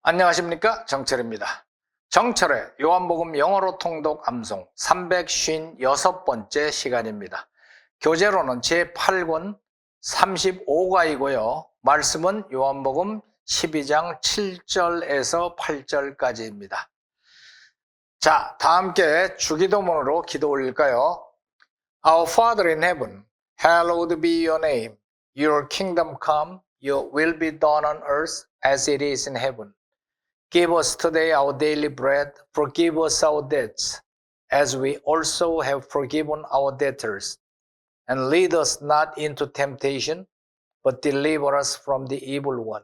안녕하십니까, 정철입니다. 정철의 요한복음 영어로 통독 암송 356번째 시간입니다. 교재로는 제8권 35과이고요. 말씀은 요한복음 12장 7절에서 8절까지입니다. 자, 다 함께 주기도문으로 기도 올릴까요? Our Father in heaven, hallowed be your name. Your kingdom come, your will be done on earth as it is in heaven. Give us today our daily bread. Forgive us our debts, as we also have forgiven our debtors. And lead us not into temptation, but deliver us from the evil one.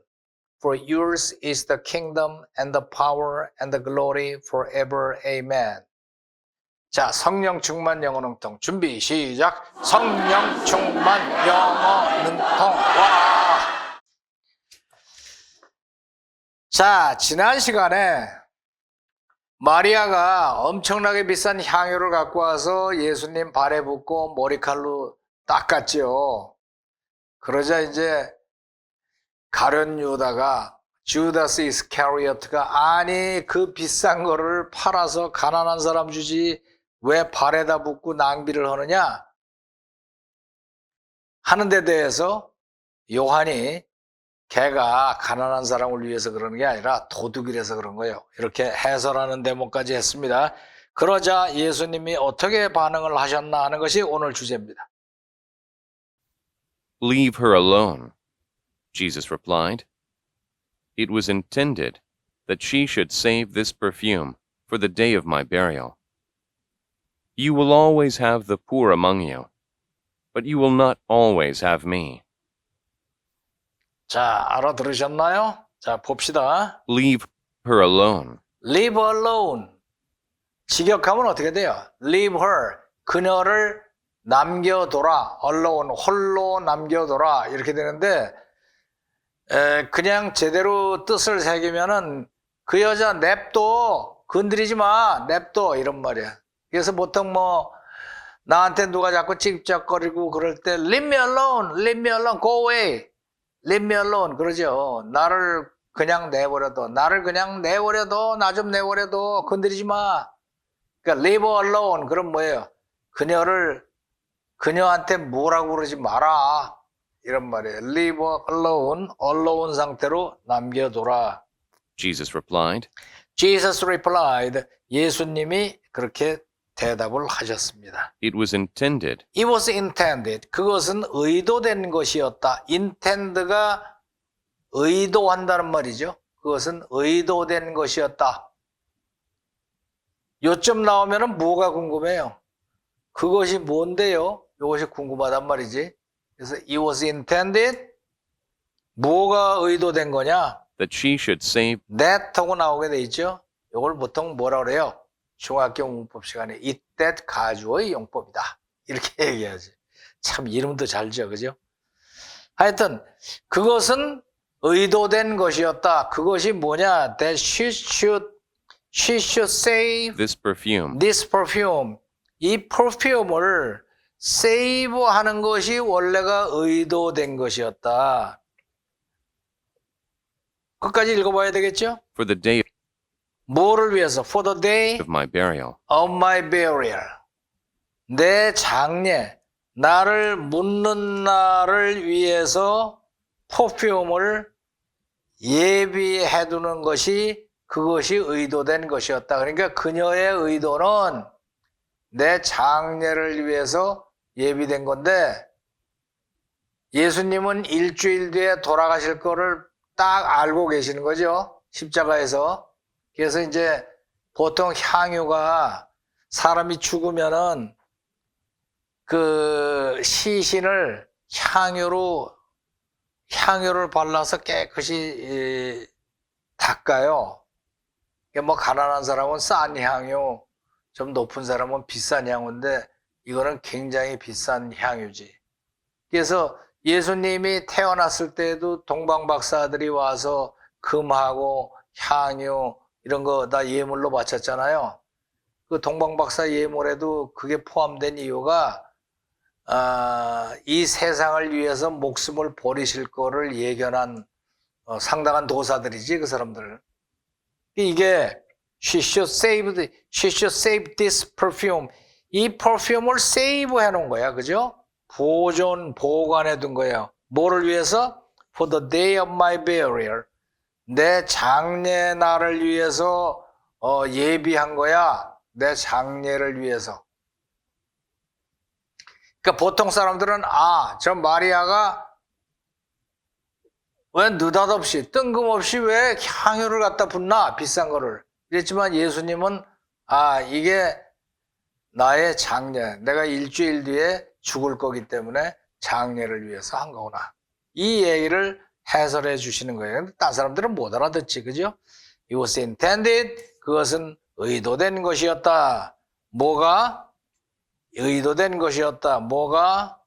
For yours is the kingdom and the power and the glory forever. Amen. 자, 성령 충만 영어 능통 준비 시작. 성령 충만 영어 능통 와. 자, 지난 시간에 마리아가 엄청나게 비싼 향유를 갖고 와서 예수님 발에 붓고 머리칼로 닦았죠. 그러자 이제 가룟 유다가 주다스 이스카리오트가 아니 그 비싼 거를 팔아서 가난한 사람 주지 왜 발에다 붓고 낭비를 하느냐 하는 데 대해서 요한이 걔가 가난한 사람을 위해서 그러는 게 아니라 도둑이라서 그런 거예요. 이렇게 해설하는 대목까지 했습니다. 그러자 예수님이 어떻게 반응을 하셨나 하는 것이 오늘 주제입니다. Leave her alone, Jesus replied. It was intended that she should save this perfume for the day of my burial. You will always have the poor among you, but you will not always have me. 자, 알아들으셨나요? 자, 봅시다. Leave her alone. Leave alone. 직역하면 어떻게 돼요? Leave her. 그녀를 남겨둬라. alone. 홀로 남겨둬라. 이렇게 되는데 그냥 제대로 뜻을 새기면은 그 여자 냅둬. 건드리지 마. 냅둬. 이런 말이야. 그래서 보통 뭐 나한테 누가 자꾸 찝쩍거리고 그럴 때 Leave me alone. Leave me alone. Go away. Leave me alone. 그러죠. 나를 그냥 내버려둬. 나를 그냥 내버려둬. 나 좀 내버려둬. 건드리지 마. 그러니까 leave alone. 그럼 뭐예요? 그녀한테 뭐라고 그러지 마라. 이런 말이에요. leave alone. alone 상태로 남겨둬라. Jesus replied. Jesus replied. 예수님이 그렇게 대답을 하셨습니다. It was intended. It was intended. 그것은 의도된 것이었다. intend가 의도한다는 말이죠. 그것은 의도된 것이었다. 요점 나오면은 뭐가 궁금해요? 그것이 뭔데요? 이것이 궁금하단 말이지. 그래서 it was intended. 뭐가 의도된 거냐? That she should save. that 하고 나오게 돼 있죠. 이걸 보통 뭐라 그래요? 중학교 문법 시간에 이때 가주어의 용법이다. 이렇게 얘기하지. 참 이름도 잘 지어, 그죠? 하여튼 그것은 의도된 것이었다. 그것이 뭐냐? That she should save This perfume. this perfume. 이 perfume을 save하는 것이 원래가 의도된 것이었다. 끝까지 읽어봐야 되겠죠? For the day 뭐를 위해서? For the day of my burial. of my burial. 내 장례, 나를 묻는 날을 위해서 퍼퓸을 예비해두는 것이 그것이 의도된 것이었다. 그러니까 그녀의 의도는 내 장례를 위해서 예비된 건데 예수님은 일주일 뒤에 돌아가실 거를 딱 알고 계시는 거죠. 십자가에서. 그래서 이제 보통 향유가 사람이 죽으면은 그 시신을 향유를 발라서 깨끗이 닦아요. 뭐 가난한 사람은 싼 향유, 좀 높은 사람은 비싼 향유인데 이거는 굉장히 비싼 향유지. 그래서 예수님이 태어났을 때에도 동방박사들이 와서 금하고 향유 이런 거 다 예물로 바쳤잖아요. 그 동방박사 예물에도 그게 포함된 이유가 이 세상을 위해서 목숨을 버리실 거를 예견한 상당한 도사들이지 그 사람들. 이게 she should save this perfume. 이 퍼퓸을 세이브 해놓은 거야. 그죠? 보관해 둔 거예요. 뭐를 위해서? For the day of my burial. 내 장례 날을 위해서 예비한 거야. 내 장례를 위해서. 그러니까 보통 사람들은 저 마리아가 왜 느닷없이 뜬금없이 왜 향유를 갖다 붓나 비싼 거를 이랬지만 예수님은 이게 나의 장례, 내가 일주일 뒤에 죽을 거기 때문에 장례를 위해서 한 거구나. 이 얘기를 해설해 주시는 거예요. 딴 사람들은 못 알아듣지, 그죠? It was intended, 그것은 의도된 것이었다. 뭐가? 의도된 것이었다. 뭐가?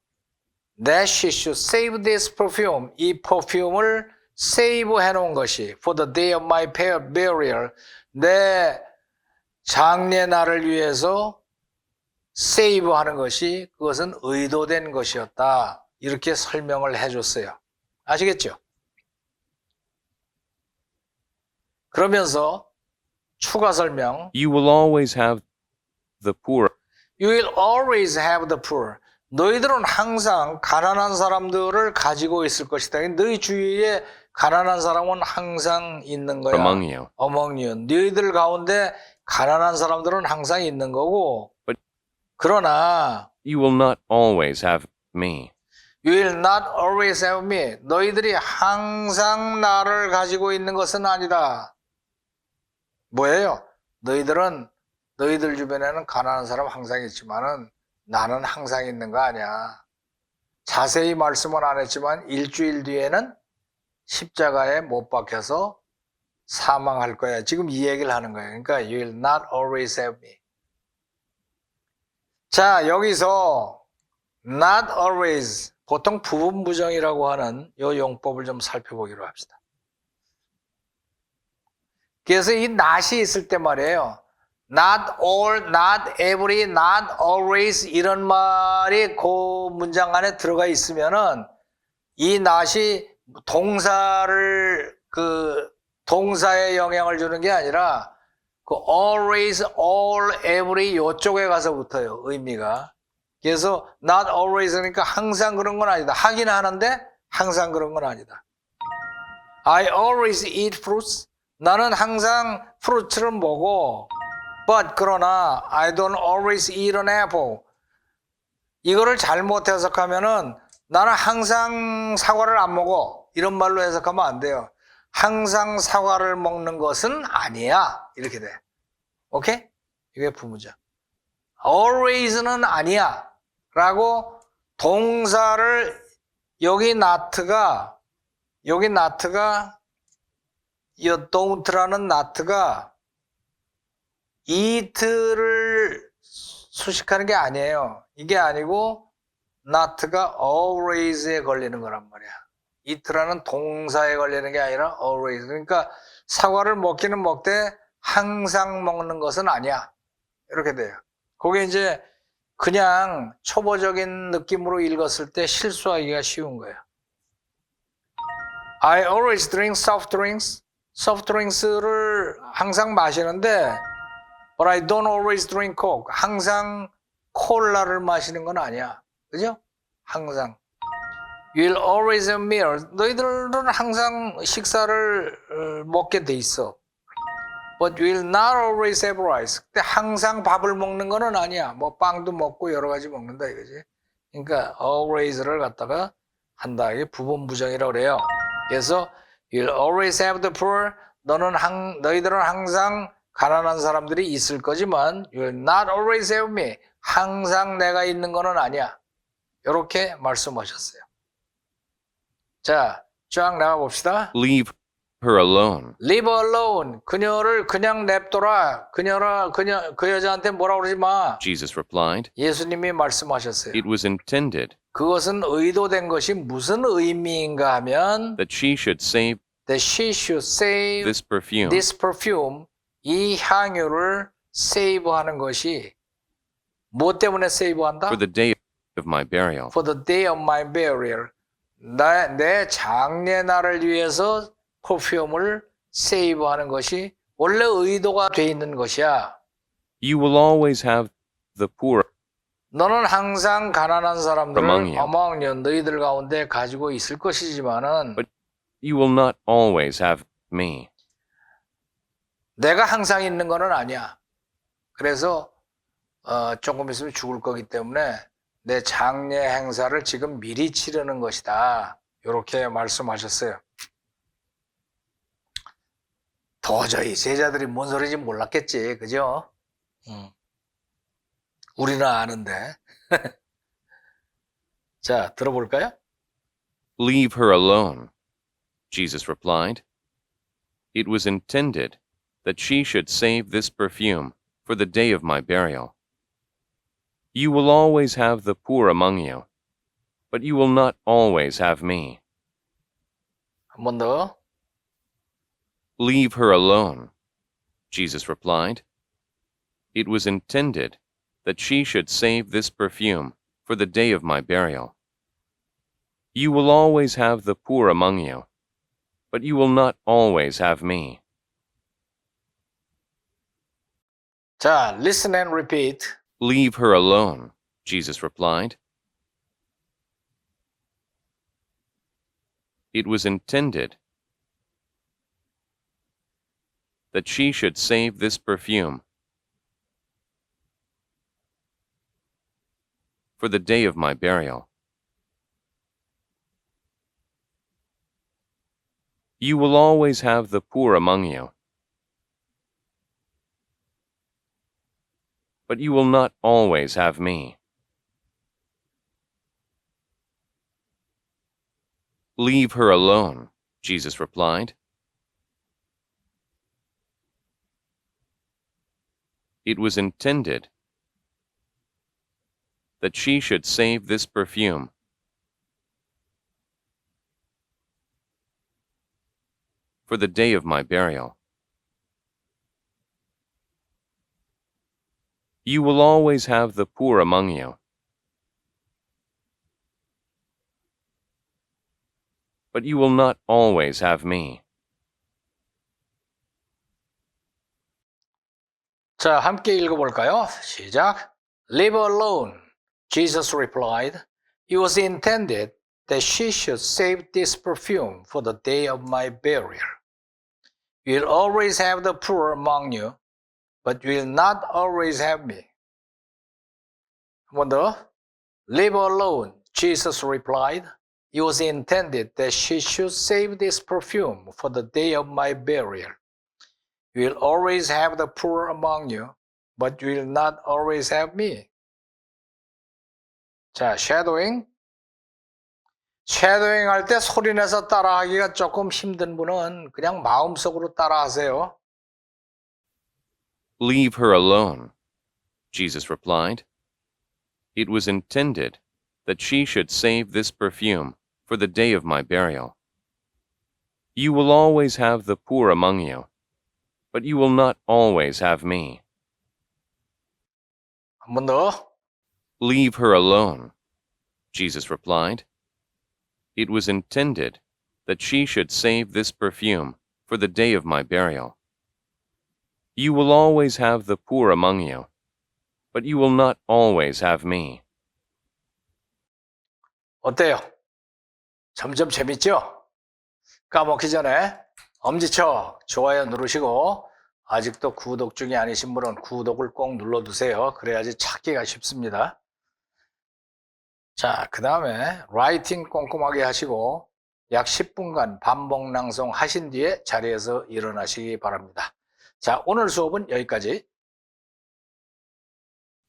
That she should save this perfume. 이 퍼퓸을 세이브 해놓은 것이 For the day of my burial. 내 장례 날을 위해서 세이브 하는 것이 그것은 의도된 것이었다. 이렇게 설명을 해줬어요. 아시겠죠? 그러면서 추가 설명 You will always have the poor You will always have the poor. 너희들은 항상 가난한 사람들을 가지고 있을 것이다. 너희 주위에 가난한 사람은 항상 있는 거야. among you, Among you. 너희들 가운데 가난한 사람들은 항상 있는 거고. 그러나 you will not always have me. You will not always have me. 너희들이 항상 나를 가지고 있는 것은 아니다. 뭐예요? 너희들 주변에는 가난한 사람 항상 있지만은 나는 항상 있는 거 아니야. 자세히 말씀은 안 했지만 일주일 뒤에는 십자가에 못 박혀서 사망할 거야. 지금 이 얘기를 하는 거예요. 그러니까 you will not always have me. 자, 여기서 not always 보통 부분부정이라고 하는 이 용법을 좀 살펴보기로 합시다. 그래서 이 not이 있을 때 말이에요. Not all, not every, not always 이런 말이 그 문장 안에 들어가 있으면은 이 not이 동사에 영향을 주는 게 아니라 그 always, all, every 요쪽에 가서 붙어요. 의미가. 그래서 not always 그러니까 항상 그런 건 아니다. 하긴 하는데 항상 그런 건 아니다. I always eat fruits. 나는 항상 프루츠를 먹어. But 그러나 I don't always eat an apple. 이거를 잘못 해석하면은 나는 항상 사과를 안 먹어. 이런 말로 해석하면 안 돼요. 항상 사과를 먹는 것은 아니야. 이렇게 돼. 오케이? 이게 부문장. always는 아니야. 라고 동사를 여기 not가 이 don't라는 not가 eat를 수식하는 게 아니에요. 이게 아니고 not가 always에 걸리는 거란 말이야. eat라는 동사에 걸리는 게 아니라 always. 그러니까 사과를 먹기는 먹되 항상 먹는 것은 아니야. 이렇게 돼요. 그게 이제 그냥 초보적인 느낌으로 읽었을 때 실수하기가 쉬운 거예요. I always drink soft drinks. soft drinks를 항상 마시는데 But I don't always drink Coke. 항상 콜라를 마시는 건 아니야. 그죠? 항상. You'll always have meals. 너희들은 항상 식사를 먹게 돼 있어. But you'll not always have rice. 근데 항상 밥을 먹는 거는 아니야. 뭐 빵도 먹고 여러 가지 먹는다 이거지. 그러니까 always를 갖다가 한다. 이게 부분부정이라고 그래요. 그래서 you'll always have the poor. 너희들은 항상 가난한 사람들이 있을 거지만 you'll not always have me. 항상 내가 있는 거는 아니야. 이렇게 말씀하셨어요. 자, 쫙 나가 봅시다. Leave her alone. Leave alone. 그녀를 그냥 냅둬라. 그 여자한테 뭐라 그러지 마. Jesus replied, 예수님이 말씀하셨어요. It was intended 그것은 의도된 것이 무슨 의미인가 하면 that she should save that she should save this perfume this perfume. 이 향유를 세이브하는 것이 뭐 때문에 세이브한다? for the day of my burial. For the day of my burial. 내 장례 날을 위해서 퍼퓸을 세이브하는 것이 원래 의도가 돼 있는 것이야. You will always have the poor 너는 항상 가난한 사람들을 Among you. among you, 너희들 가운데 가지고 있을 것이지만은 But you will not always have me. 내가 항상 있는 거는 아니야. 그래서 조금 있으면 죽을 거기 때문에 내 장례 행사를 지금 미리 치르는 것이다. 이렇게 말씀하셨어요. 도저히 제자들이 뭔 소리인지 몰랐겠지. 그죠? 우리는 아는데. 자, 들어볼까요? Leave her alone, Jesus replied. It was intended that she should save this perfume for the day of my burial. You will always have the poor among you, but you will not always have me. 한 번 더. Leave her alone, Jesus replied. It was intended that she should save this perfume for the day of my burial. You will always have the poor among you, but you will not always have me. 자, listen and repeat. Leave her alone, Jesus replied. It was intended that she should save this perfume for the day of my burial. You will always have the poor among you, but you will not always have me. Leave her alone, Jesus replied. It was intended that she should save this perfume for the day of my burial. You will always have the poor among you, but you will not always have me. 자, 함께 읽어볼까요? 시작. Leave her alone, Jesus replied. It was intended that she should save this perfume for the day of my burial. You'll always have the poor among you, but you will not always have me. 한 번 더. Leave her alone, Jesus replied. It was intended that she should save this perfume for the day of my burial. You will always have the poor among you, but you will not always have me. 자, shadowing. shadowing 할 때 소리내서 따라하기가 조금 힘든 분은 그냥 마음속으로 따라하세요. Leave her alone, Jesus replied. It was intended that she should save this perfume for the day of my burial. You will always have the poor among you, but you will not always have me. 한 번 더. Leave her alone, Jesus replied. It was intended that she should save this perfume for the day of my burial. You will always have the poor among you, but you will not always have me. 어때요? 점점 재밌죠? 까먹기 전에 엄지척 좋아요 누르시고 아직도 구독 중이 아니신 분은 구독을 꼭 눌러두세요. 그래야지 찾기가 쉽습니다. 자, 그 다음에 라이팅 꼼꼼하게 하시고 약 10분간 반복 낭송 하신 뒤에 자리에서 일어나시기 바랍니다. 자, 오늘 수업은 여기까지.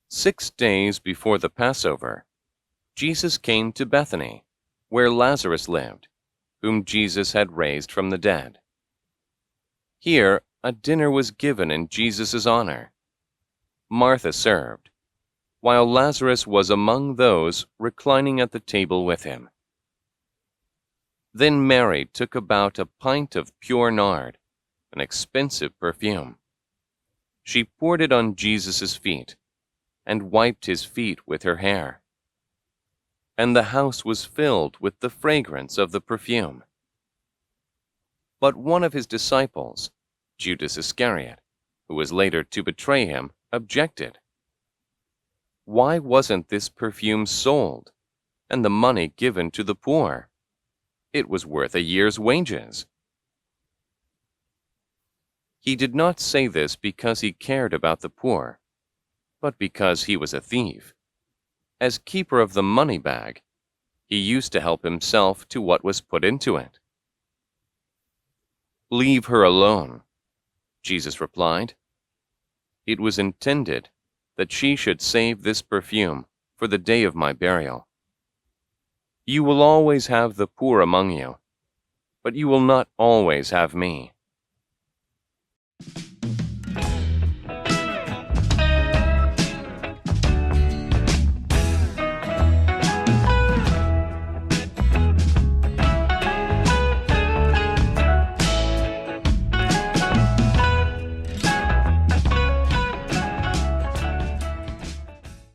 6 days before the Passover, Jesus came to Bethany, where Lazarus lived, whom Jesus had raised from the dead. Here, a dinner was given in Jesus' honor. Martha served, while Lazarus was among those reclining at the table with him. Then Mary took about a pint of pure nard, an expensive perfume. She poured it on Jesus' feet and wiped his feet with her hair. And the house was filled with the fragrance of the perfume. But one of his disciples, Judas Iscariot, who was later to betray him, objected. Why wasn't this perfume sold and the money given to the poor? It was worth a year's wages. He did not say this because he cared about the poor, but because he was a thief. As keeper of the money bag, he used to help himself to what was put into it. Leave her alone, Jesus replied. It was intended that she should save this perfume for the day of my burial. You will always have the poor among you, but you will not always have me.